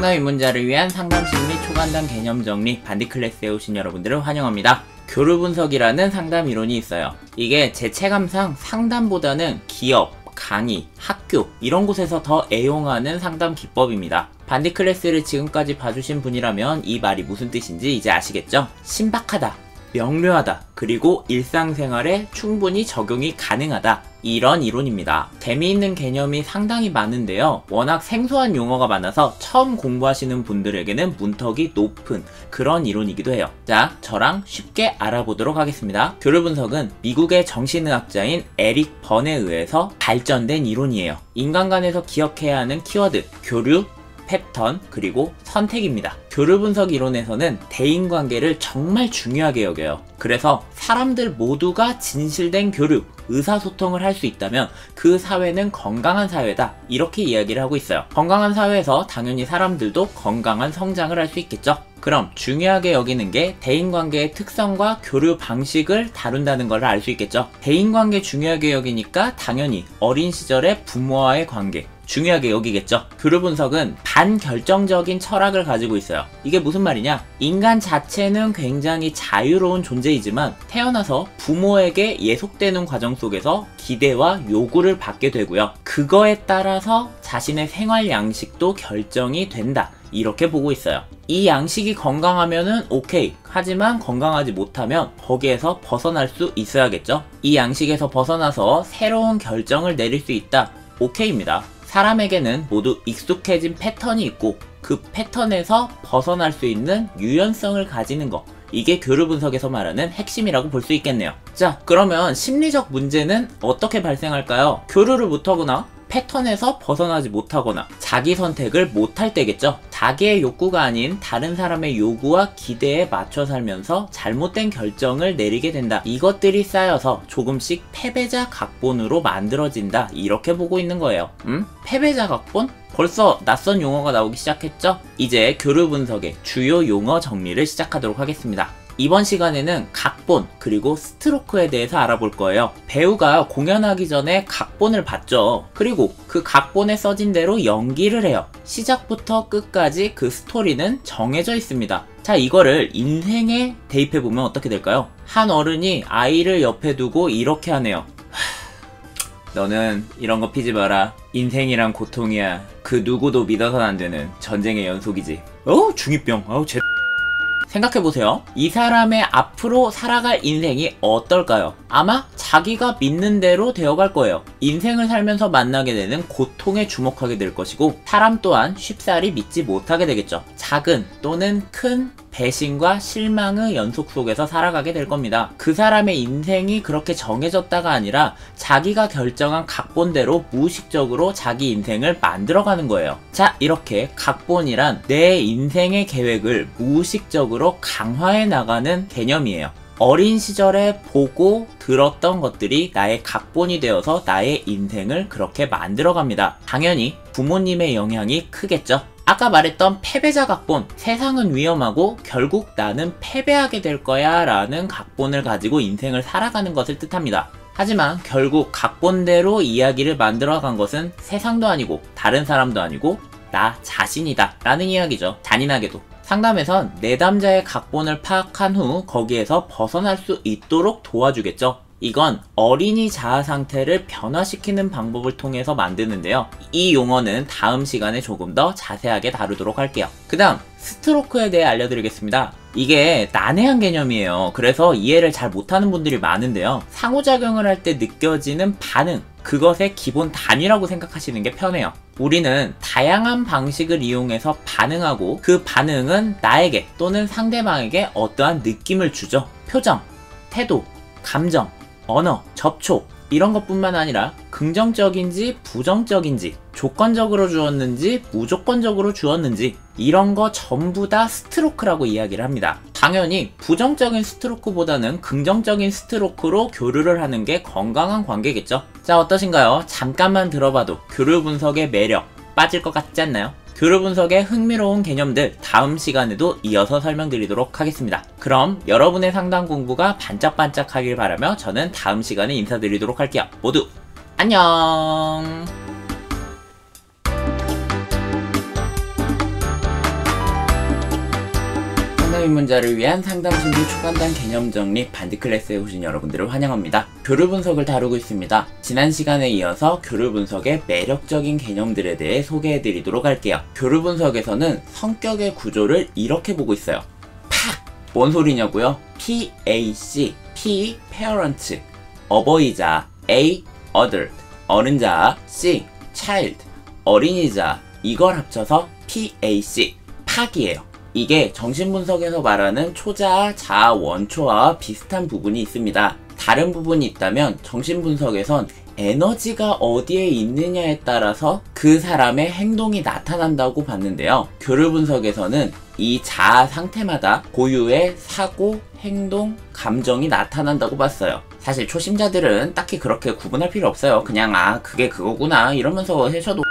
상담 입문자를 위한 상담심리 초간단 개념 정리 반디클래스에 오신 여러분들을 환영합니다. 교류 분석이라는 상담 이론이 있어요. 이게 제 체감상 상담보다는 기업, 강의, 학교 이런 곳에서 더 애용하는 상담 기법입니다. 반디클래스를 지금까지 봐주신 분이라면 이 말이 무슨 뜻인지 이제 아시겠죠? 신박하다, 명료하다, 그리고 일상생활에 충분히 적용이 가능하다, 이런 이론입니다. 재미있는 개념이 상당히 많은데요. 워낙 생소한 용어가 많아서 처음 공부하시는 분들에게는 문턱이 높은 그런 이론이기도 해요. 자, 저랑 쉽게 알아보도록 하겠습니다. 교류 분석은 미국의 정신의학자인 에릭 번에 의해서 발전된 이론이에요. 인간관에서 기억해야 하는 키워드, 교류, 패턴, 그리고 선택입니다. 교류 분석 이론에서는 대인관계를 정말 중요하게 여겨요. 그래서 사람들 모두가 진실된 교류, 의사소통을 할 수 있다면 그 사회는 건강한 사회다, 이렇게 이야기를 하고 있어요. 건강한 사회에서 당연히 사람들도 건강한 성장을 할 수 있겠죠. 그럼 중요하게 여기는 게 대인관계의 특성과 교류 방식을 다룬다는 걸 알 수 있겠죠. 대인관계 중요하게 여기니까 당연히 어린 시절의 부모와의 관계 중요하게 여기겠죠. 교류 분석은 반결정적인 철학을 가지고 있어요. 이게 무슨 말이냐? 인간 자체는 굉장히 자유로운 존재이지만 태어나서 부모에게 예속되는 과정 속에서 기대와 요구를 받게 되고요. 그거에 따라서 자신의 생활 양식도 결정이 된다, 이렇게 보고 있어요. 이 양식이 건강하면은 오케이. 하지만 건강하지 못하면 거기에서 벗어날 수 있어야겠죠. 이 양식에서 벗어나서 새로운 결정을 내릴 수 있다, 오케이입니다. 사람에게는 모두 익숙해진 패턴이 있고 그 패턴에서 벗어날 수 있는 유연성을 가지는 것, 이게 교류 분석에서 말하는 핵심이라고 볼 수 있겠네요. 자, 그러면 심리적 문제는 어떻게 발생할까요? 교류를 못하거나 패턴에서 벗어나지 못하거나 자기 선택을 못할 때겠죠. 자기의 욕구가 아닌 다른 사람의 요구와 기대에 맞춰 살면서 잘못된 결정을 내리게 된다. 이것들이 쌓여서 조금씩 패배자 각본으로 만들어진다, 이렇게 보고 있는 거예요. 패배자 각본? 벌써 낯선 용어가 나오기 시작했죠? 이제 교류 분석의 주요 용어 정리를 시작하도록 하겠습니다. 이번 시간에는 각본 그리고 스트로크에 대해서 알아볼 거예요. 배우가 공연하기 전에 각본을 봤죠. 그리고 그 각본에 써진 대로 연기를 해요. 시작부터 끝까지 그 스토리는 정해져 있습니다. 자, 이거를 인생에 대입해보면 어떻게 될까요? 한 어른이 아이를 옆에 두고 이렇게 하네요. 너는 이런 거 피지 마라. 인생이란 고통이야. 그 누구도 믿어선 안 되는 전쟁의 연속이지. 중2병. 생각해보세요. 이 사람의 앞으로 살아갈 인생이 어떨까요? 아마 자기가 믿는 대로 되어갈 거예요. 인생을 살면서 만나게 되는 고통에 주목하게 될 것이고 사람 또한 쉽사리 믿지 못하게 되겠죠. 작은 또는 큰 배신과 실망의 연속 속에서 살아가게 될 겁니다. 그 사람의 인생이 그렇게 정해졌다가 아니라 자기가 결정한 각본대로 무의식적으로 자기 인생을 만들어가는 거예요. 자, 이렇게 각본이란 내 인생의 계획을 무의식적으로 강화해 나가는 개념이에요. 어린 시절에 보고 들었던 것들이 나의 각본이 되어서 나의 인생을 그렇게 만들어갑니다. 당연히 부모님의 영향이 크겠죠. 아까 말했던 패배자 각본, 세상은 위험하고 결국 나는 패배하게 될 거야 라는 각본을 가지고 인생을 살아가는 것을 뜻합니다. 하지만 결국 각본대로 이야기를 만들어간 것은 세상도 아니고 다른 사람도 아니고 나 자신이다 라는 이야기죠. 잔인하게도 상담에선 내담자의 각본을 파악한 후 거기에서 벗어날 수 있도록 도와주겠죠. 이건 어린이 자아 상태를 변화시키는 방법을 통해서 만드는데요. 이 용어는 다음 시간에 조금 더 자세하게 다루도록 할게요. 그 다음 스트로크에 대해 알려드리겠습니다. 이게 난해한 개념이에요. 그래서 이해를 잘 못하는 분들이 많은데요. 상호작용을 할 때 느껴지는 반응, 그것의 기본 단위라고 생각하시는 게 편해요. 우리는 다양한 방식을 이용해서 반응하고 그 반응은 나에게 또는 상대방에게 어떠한 느낌을 주죠. 표정, 태도, 감정, 언어, 접촉, 이런 것뿐만 아니라 긍정적인지 부정적인지, 조건적으로 주었는지 무조건적으로 주었는지, 이런 거 전부 다 스트로크라고 이야기를 합니다. 당연히 부정적인 스트로크보다는 긍정적인 스트로크로 교류를 하는 게 건강한 관계겠죠. 자, 어떠신가요? 잠깐만 들어봐도 교류 분석의 매력 빠질 것 같지 않나요? 교류 분석의 흥미로운 개념들 다음 시간에도 이어서 설명드리도록 하겠습니다. 그럼 여러분의 상담 공부가 반짝반짝하길 바라며 저는 다음 시간에 인사드리도록 할게요. 모두 안녕. 상담 입문자를 위한 상담 심리 초간단 개념 정리 반디 클래스에 오신 여러분들을 환영합니다. 교류 분석을 다루고 있습니다. 지난 시간에 이어서 교류 분석의 매력적인 개념들에 대해 소개해드리도록 할게요. 교류 분석에서는 성격의 구조를 이렇게 보고 있어요. 팍! 뭔 소리냐고요? PAC, P, Parent, 어버이자, A, Adult, 어른자, C, Child, 어린이자, 이걸 합쳐서 PAC, 팍이에요. 이게 정신분석에서 말하는 초자아, 자아, 원초아와 비슷한 부분이 있습니다. 다른 부분이 있다면 정신분석에선 에너지가 어디에 있느냐에 따라서 그 사람의 행동이 나타난다고 봤는데요. 교류분석에서는 이 자아 상태마다 고유의 사고, 행동, 감정이 나타난다고 봤어요. 사실 초심자들은 딱히 그렇게 구분할 필요 없어요. 그냥 그게 그거구나 이러면서 하셔도.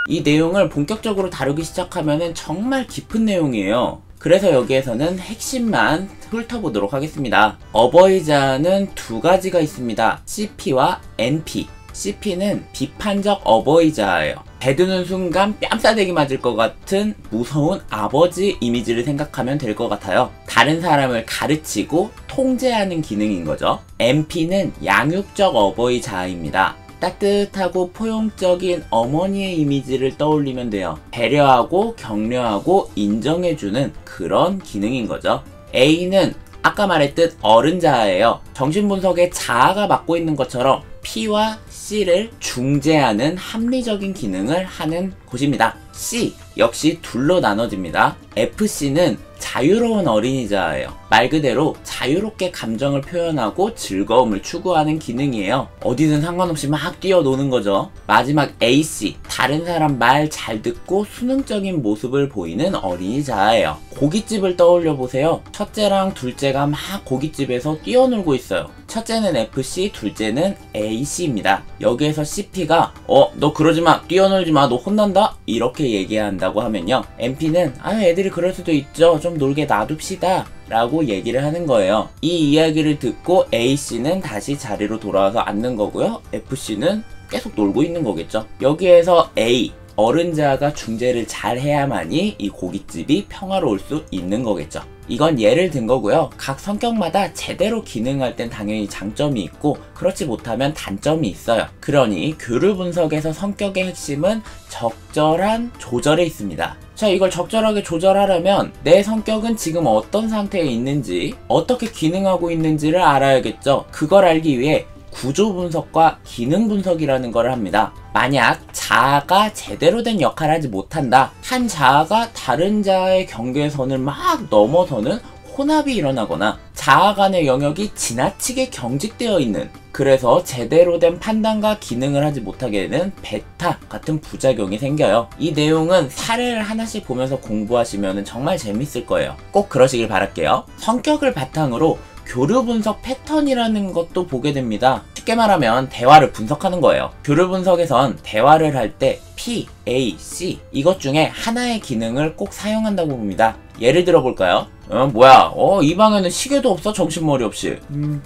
이 내용을 본격적으로 다루기 시작하면은 정말 깊은 내용이에요. 그래서 여기에서는 핵심만 훑어보도록 하겠습니다. 어버이자는 두 가지가 있습니다. CP와 NP. CP는 비판적 어버이자예요. 대드는 순간 뺨싸대기 맞을 것 같은 무서운 아버지 이미지를 생각하면 될 것 같아요. 다른 사람을 가르치고 통제하는 기능인 거죠. NP는 양육적 어버이자입니다. 따뜻하고 포용적인 어머니의 이미지를 떠올리면 돼요. 배려하고 격려하고 인정해주는 그런 기능인 거죠. A는 아까 말했듯 어른자아예요. 정신분석의 자아가 맡고 있는 것처럼 P와 C를 중재하는 합리적인 기능을 하는 곳입니다. C 역시 둘로 나눠집니다. FC는 자유로운 어린이자예요. 말 그대로 자유롭게 감정을 표현하고 즐거움을 추구하는 기능이에요. 어디든 상관없이 막 뛰어노는 거죠. 마지막 AC, 다른 사람 말 잘 듣고 수능적인 모습을 보이는 어린이자예요. 고깃집을 떠올려 보세요. 첫째랑 둘째가 막 고깃집에서 뛰어놀고 있어요. 첫째는 FC, 둘째는 AC입니다. 여기에서 CP가 너 그러지마, 뛰어놀지마, 너 혼난다? 이렇게 얘기한다고 하면요, NP는 애들이 그럴 수도 있죠, 좀 놀게 놔둡시다 라고 얘기를 하는 거예요. 이 이야기를 듣고 AC는 다시 자리로 돌아와서 앉는 거고요, FC는 계속 놀고 있는 거겠죠. 여기에서 A, 어른자가 중재를 잘 해야만이 이 고깃집이 평화로울 수 있는 거겠죠. 이건 예를 든 거고요. 각 성격마다 제대로 기능할 땐 당연히 장점이 있고 그렇지 못하면 단점이 있어요. 그러니 교류 분석에서 성격의 핵심은 적절한 조절에 있습니다. 자, 이걸 적절하게 조절하려면 내 성격은 지금 어떤 상태에 있는지, 어떻게 기능하고 있는지를 알아야겠죠. 그걸 알기 위해 구조 분석과 기능 분석이라는 걸 합니다. 만약 자아가 제대로 된 역할을 하지 못한다, 한 자아가 다른 자아의 경계선을 막 넘어서는 혼합이 일어나거나 자아 간의 영역이 지나치게 경직되어 있는, 그래서 제대로 된 판단과 기능을 하지 못하게 되는 베타 같은 부작용이 생겨요. 이 내용은 사례를 하나씩 보면서 공부하시면 정말 재밌을 거예요. 꼭 그러시길 바랄게요. 성격을 바탕으로 교류 분석 패턴이라는 것도 보게 됩니다. 쉽게 말하면 대화를 분석하는 거예요. 교류 분석에선 대화를 할 때 P, A, C 이것 중에 하나의 기능을 꼭 사용한다고 봅니다. 예를 들어 볼까요? 뭐야, 이 방에는 시계도 없어? 정신머리 없이.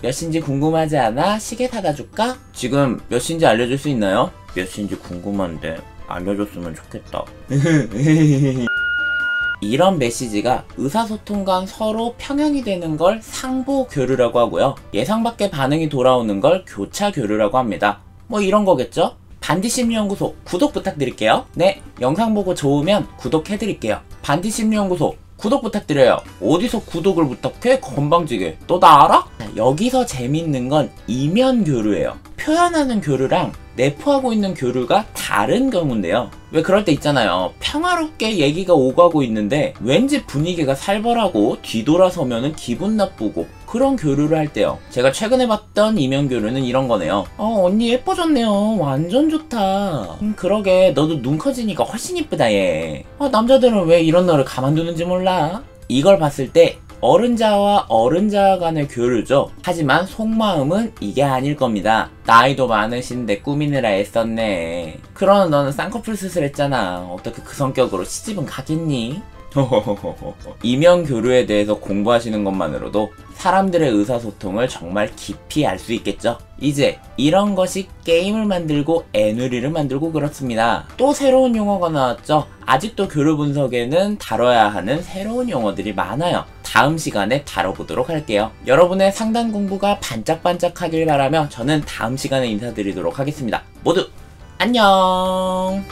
몇 시인지 궁금하지 않아? 시계 사다 줄까? 지금 몇 시인지 알려줄 수 있나요? 몇 시인지 궁금한데 알려줬으면 좋겠다. 이런 메시지가 의사소통과 서로 평형이 되는 걸 상보 교류라고 하고요. 예상 밖의 반응이 돌아오는 걸 교차 교류라고 합니다. 뭐 이런 거겠죠? 반디심리연구소 구독 부탁드릴게요. 네, 영상 보고 좋으면 구독해드릴게요. 반디심리연구소 구독 부탁드려요. 어디서 구독을 부탁해? 건방지게. 너 나 알아? 여기서 재밌는 건 이면 교류예요. 표현하는 교류랑 내포하고 있는 교류가 다른 경우인데요. 왜 그럴 때 있잖아요. 평화롭게 얘기가 오가고 있는데 왠지 분위기가 살벌하고 뒤돌아서면은 기분 나쁘고 그런 교류를 할 때요. 제가 최근에 봤던 이면 교류는 이런 거네요. 언니 예뻐졌네요. 완전 좋다. 그러게 너도 눈 커지니까 훨씬 이쁘다 얘. 남자들은 왜 이런 너를 가만두는지 몰라. 이걸 봤을 때 어른자와 어른자 간의 교류죠. 하지만 속마음은 이게 아닐 겁니다. 나이도 많으신데 꾸미느라 애썼네. 그러나 너는 쌍꺼풀 수술했잖아. 어떻게 그 성격으로 시집은 가겠니? 이면 교류에 대해서 공부하시는 것만으로도 사람들의 의사소통을 정말 깊이 알 수 있겠죠. 이제 이런 것이 게임을 만들고 애누리를 만들고 그렇습니다. 또 새로운 용어가 나왔죠. 아직도 교류 분석에는 다뤄야 하는 새로운 용어들이 많아요. 다음 시간에 다뤄보도록 할게요. 여러분의 상담 공부가 반짝반짝하길 바라며 저는 다음 시간에 인사드리도록 하겠습니다. 모두 안녕.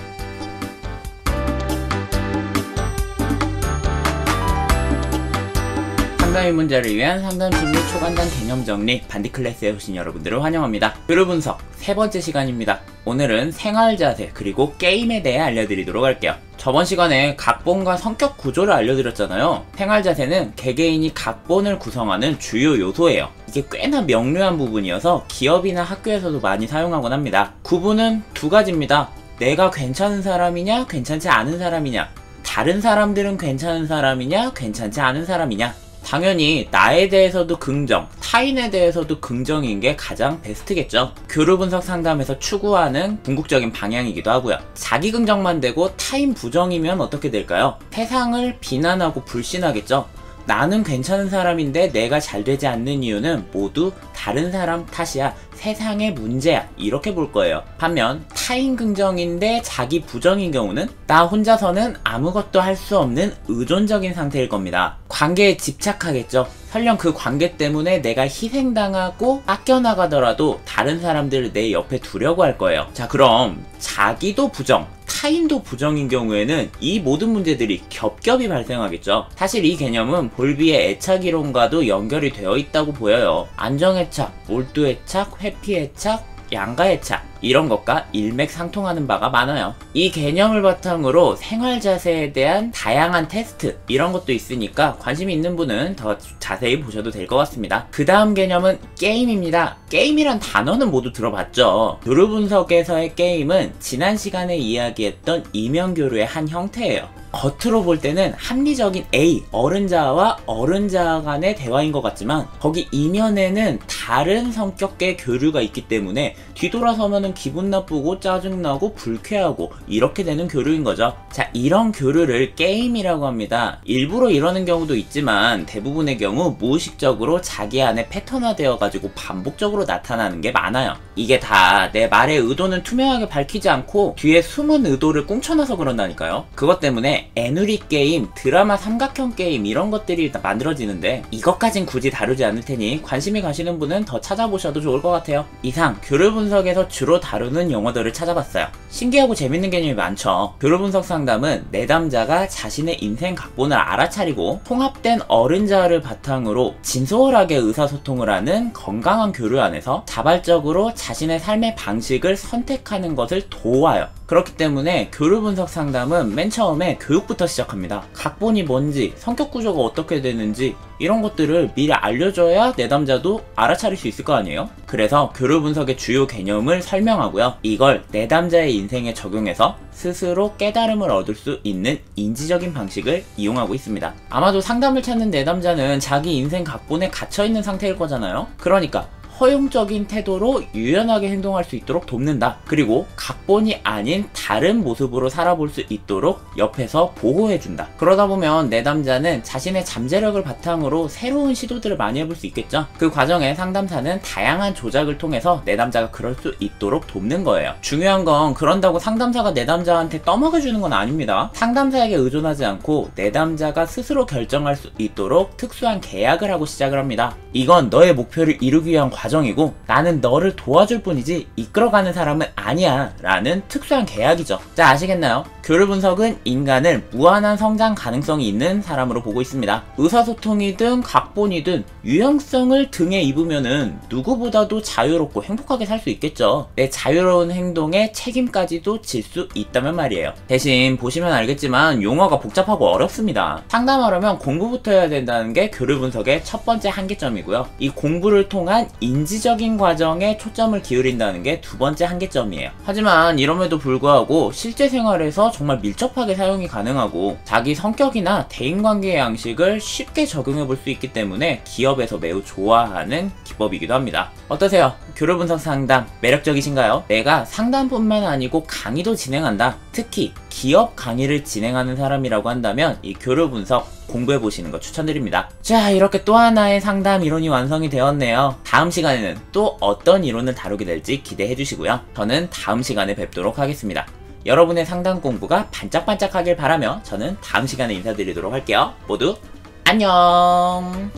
상담의 문제를 위한 상담심리 초간단 개념 정리 반디클래스에 오신 여러분들을 환영합니다. 교류 분석 세 번째 시간입니다. 오늘은 생활 자세 그리고 게임에 대해 알려드리도록 할게요. 저번 시간에 각본과 성격 구조를 알려드렸잖아요. 생활 자세는 개개인이 각본을 구성하는 주요 요소예요. 이게 꽤나 명료한 부분이어서 기업이나 학교에서도 많이 사용하곤 합니다. 구분은 두 가지입니다. 내가 괜찮은 사람이냐 괜찮지 않은 사람이냐, 다른 사람들은 괜찮은 사람이냐 괜찮지 않은 사람이냐. 당연히 나에 대해서도 긍정, 타인에 대해서도 긍정인 게 가장 베스트겠죠. 교류 분석 상담에서 추구하는 궁극적인 방향이기도 하고요. 자기 긍정만 되고 타인 부정이면 어떻게 될까요? 세상을 비난하고 불신하겠죠. 나는 괜찮은 사람인데 내가 잘 되지 않는 이유는 모두 다른 사람 탓이야, 세상의 문제야, 이렇게 볼 거예요. 반면 타인 긍정인데 자기 부정인 경우는 나 혼자서는 아무것도 할 수 없는 의존적인 상태일 겁니다. 관계에 집착하겠죠. 설령 그 관계 때문에 내가 희생당하고 뺏겨나가더라도 다른 사람들을 내 옆에 두려고 할 거예요. 자, 그럼 자기도 부정, 타인도 부정인 경우에는 이 모든 문제들이 겹겹이 발생하겠죠. 사실 이 개념은 볼비의 애착이론과도 연결이 되어 있다고 보여요. 안정애착, 몰두애착, 회피애착, 양가애착, 이런 것과 일맥상통하는 바가 많아요. 이 개념을 바탕으로 생활 자세에 대한 다양한 테스트, 이런 것도 있으니까 관심이 있는 분은 더 자세히 보셔도 될 것 같습니다. 그 다음 개념은 게임입니다. 게임이란 단어는 모두 들어봤죠. 교류 분석에서의 게임은 지난 시간에 이야기했던 이면교류의 한 형태예요. 겉으로 볼 때는 합리적인 A, 어른자와 어른자 간의 대화인 것 같지만 거기 이면에는 다른 성격의 교류가 있기 때문에 뒤돌아서면 기분 나쁘고 짜증나고 불쾌하고 이렇게 되는 교류인 거죠. 자, 이런 교류를 게임이라고 합니다. 일부러 이러는 경우도 있지만 대부분의 경우 무의식적으로 자기 안에 패턴화되어 가지고 반복적으로 나타나는 게 많아요. 이게 다 내 말의 의도는 투명하게 밝히지 않고 뒤에 숨은 의도를 꽁쳐놔서 그런다니까요. 그것 때문에 애누리 게임, 드라마 삼각형 게임, 이런 것들이 만들어지는데 이것까진 굳이 다루지 않을 테니 관심이 가시는 분은 더 찾아보셔도 좋을 것 같아요. 이상 교류 분석에서 주로 다루는 용어들을 찾아봤어요. 신기하고 재밌는 개념이 많죠. 교류 분석 상담은 내담자가 자신의 인생 각본을 알아차리고 통합된 어른자를 바탕으로 진솔하게 의사소통을 하는 건강한 교류 안에서 자발적으로 자신의 삶의 방식을 선택하는 것을 도와요. 그렇기 때문에 교류 분석 상담은 맨 처음에 교육부터 시작합니다. 각본이 뭔지, 성격 구조가 어떻게 되는지 이런 것들을 미리 알려줘야 내담자도 알아차릴 수 있을 거 아니에요? 그래서 교류 분석의 주요 개념을 설명하고요. 이걸 내담자의 인생에 적용해서 스스로 깨달음을 얻을 수 있는 인지적인 방식을 이용하고 있습니다. 아마도 상담을 찾는 내담자는 자기 인생 각본에 갇혀있는 상태일 거잖아요? 그러니까 허용적인 태도로 유연하게 행동할 수 있도록 돕는다. 그리고 각본이 아닌 다른 모습으로 살아볼 수 있도록 옆에서 보호해준다. 그러다 보면 내담자는 자신의 잠재력을 바탕으로 새로운 시도들을 많이 해볼 수 있겠죠. 그 과정에 상담사는 다양한 조작을 통해서 내담자가 그럴 수 있도록 돕는 거예요. 중요한 건 그런다고 상담사가 내담자한테 떠먹여주는 건 아닙니다. 상담사에게 의존하지 않고 내담자가 스스로 결정할 수 있도록 특수한 계약을 하고 시작을 합니다. 이건 너의 목표를 이루기 위한 과정이고 나는 너를 도와줄 뿐이지 이끌어가는 사람은 아니야 라는 특수한 계약이죠. 자, 아시겠나요? 교류 분석은 인간을 무한한 성장 가능성이 있는 사람으로 보고 있습니다. 의사소통이든 각본이든 유형성을 등에 입으면은 누구보다도 자유롭고 행복하게 살 수 있겠죠. 내 자유로운 행동에 책임까지도 질 수 있다면 말이에요. 대신 보시면 알겠지만 용어가 복잡하고 어렵습니다. 상담하려면 공부부터 해야 된다는 게 교류 분석의 첫 번째 한계점이고요. 이 공부를 통한 인지적인 과정에 초점을 기울인다는 게 두 번째 한계점이에요. 하지만 이럼에도 불구하고 실제 생활에서 정말 밀접하게 사용이 가능하고 자기 성격이나 대인관계의 양식을 쉽게 적용해 볼 수 있기 때문에 기업에서 매우 좋아하는 기법이기도 합니다. 어떠세요? 교류 분석 상담 매력적이신가요? 내가 상담뿐만 아니고 강의도 진행한다. 특히 기업 강의를 진행하는 사람이라고 한다면 이 교류 분석 공부해보시는 거 추천드립니다. 자, 이렇게 또 하나의 상담 이론이 완성이 되었네요. 다음 시간에는 또 어떤 이론을 다루게 될지 기대해주시고요. 저는 다음 시간에 뵙도록 하겠습니다. 여러분의 상담 공부가 반짝반짝하길 바라며 저는 다음 시간에 인사드리도록 할게요. 모두 안녕.